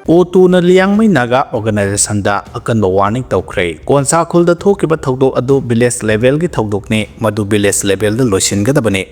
O2 Liangmai Naga organization da akan warning tawkre konsa khul da thokiba thogdok adu village level gi thogdok ne madu village level da loisin ga dabane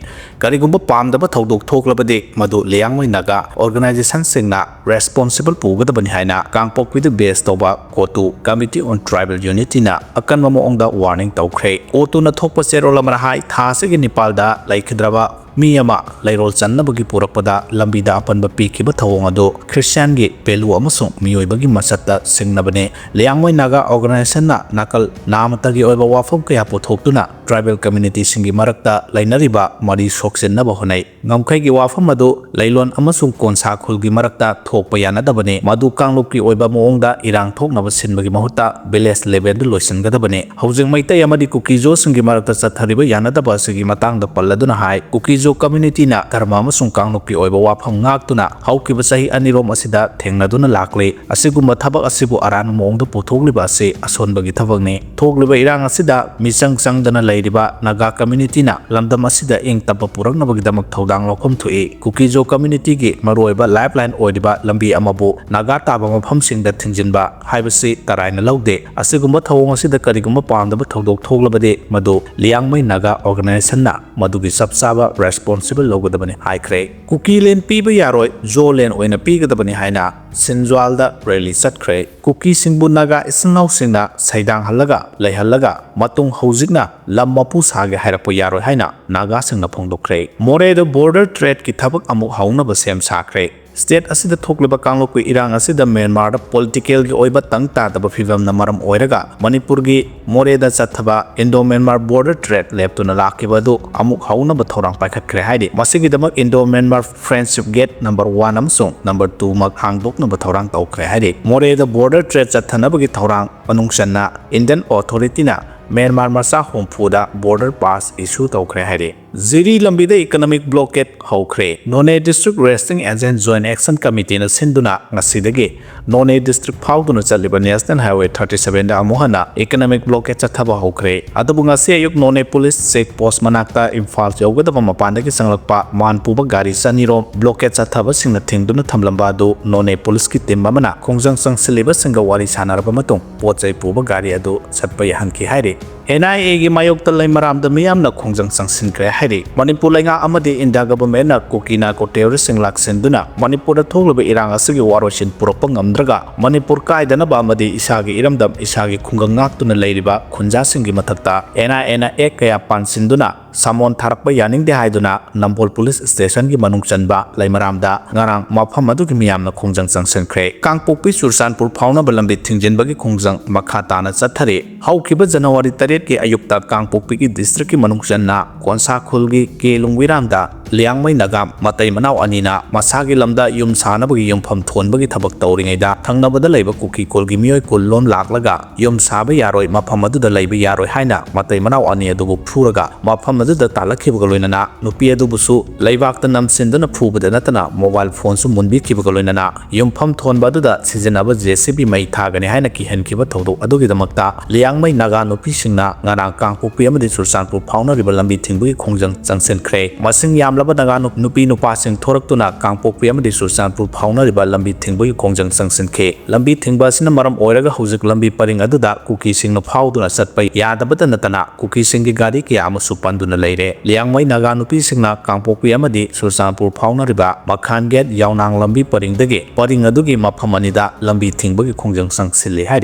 karigumba pam da ba thogdok thoklabade madu Liangmai Naga organization singna responsible puga da bani haina kangpok with the base toba kotu committee on tribal unity na akan mamong da warning tawkre O2 na thokpa serola marhai thase gi Nepal da laikhidraba Miyama Lairol Chanabagi Purapada Lambida upon Bapiki Batawado Christian Gate Pelu Amasung Miyobagi Masata Singnabane Liangmai Naga organization na Nakal Namatagi Oba Wafam Kayapotokuna tribal community Singi Marakta Lainariba Mari Shoksen Nabahone Namkai Wafamado Lailon Amasung Konsa Kulgi Marakta Tokpayana Dabane Madu Kangluki Oba Monda Irang Tok Navasin Bagi Mahuta Beles Level Loisan Gadabane Housing Maita Yamadi Kukizo Singi Marakta Sathariba Yanadaba Sigi Matang the Paladuna High Kukizo community na karma amasung kangluki oiba wafam ngaktuna haukiba sahi anirom asida thengnaduna lakle asiguma thabak asibu aran mongda puthokliba ase asonbagi thabakne thogliba irang asida misang sangdana leiriba naga community na lamdam asida eng tapa puraknabagi damak thodang lokhom thue kukizo community gi maroiba lifeline oidiba lambi amabu naga taba mafam singda thinjinba haibasi taraina laude asiguma thawong asida kariguma pamdaba thodok thoglabade madu Liangmai Naga organization na madugi sabsaba responsible logadabani hwgre Kuki len piba yaroi zo len oina pigadabani haina sinjwalda rally satkre Kuki singbu Naga isnau singna saidang halaga leihalaga matung hojikna lam mapu sage hairapo yaroi haina Naga singna phongdokre more the border trade ki thabak amuk hauna ba sem sakre State asida thokliba kanglokui irang asida Myanmar da political gi oiba tangta da fivam na maram oiraga Manipur gi more da chathaba Indo-Myanmar border trade leptuna lakiba du amuk hauna ba thorang paikhatkre haide masigi damak Indo-Myanmar friendship gate number 1 amsung number 2 mak hangdok na ba thorang tawkre haide more da border trade chathana bagi thorang panungsanna Indian authority na Myanmar Masa Hompuda border pass issue tawkre haide Ziri Lambida economic blockade hwgre None district resting agent joint action committee na sinduna ngasidagi None district phawduna chaliba national highway 37 da amuhana economic blockade chathaba hwgre adabu ngasi ayuk None police check post manakta Imphal yawgadaba mapandagi sanglakpa manpuba gari saniro blockade chathaba singna thingduna thamlamba du None police ki team amana khongjang sangsiliba singa wari sanaraba matung pochai puba gari adu chatpa yahanki haire NIA gi mayokta laimaram da miyamna khongjang sangsinkre haire Manipur lainga amadi India government na Kuki na ko terrorist singlak senduna Manipur da thoglaba irang asigi waroshin puroppa ngamdraga Manipur kaidana ba amadi isagi iramdam isagi khungang ngaktuna leiriba khunja singi mathakta NIA na ek kaya pansinduna Samon Tharakpa Yaning de Haiduna Nampol Police Station gi manung chanba Laimaramda ngarang mafam adu gi miyamna khongjang sangsinkre Kangpokpi Sursanpur phawna balambi thingjinbagi khongjang makha tana chathare haukiba January 3 ki ayukta Kangpokpi ki district ki manung channa konsa khulgi kelungwiramda Liangmai Naga matai manau anina masagi lamda yum sanabagi yumpham thonbagi thabak tawringaida thangnabada leiba Kuki kolgi miyoi kullom laklaga yum saba yaroi mafam adu da leiba yaroi haina matai manau ani adubu phuraga mafam adu da talakhibaga loinana nupi adubusu leibakta namsindana phubada natana mobile phone su munbikibaga loinana yumpham thonba adu da sizinaba JCB mai thagani haina ki henkiba thodok adugi damakta Liangmai Naga nupi singna ngarang Kangpokpi amadi Sursanpur phawna riba lambi thingbugi khongjang changsenkre masing yam laba naga nupi nupa sing thoraktuna Kangpokpi amadi Sursanpur phawna riba lambi thingbugi khongjang changsenkhe lambi thingba sina maram oiraga hujik lambi paring aduda Kuki singna phawduna chatpai yadabada natana Kuki singi gari kya amasu panduna leire Liangmai Naga nupi singna Kangpokpi amadi Sursanpur phawna riba Makhan gate yawnang lambi paring dage paring adugi mafam anida lambi thingbugi khongjang changsilli haide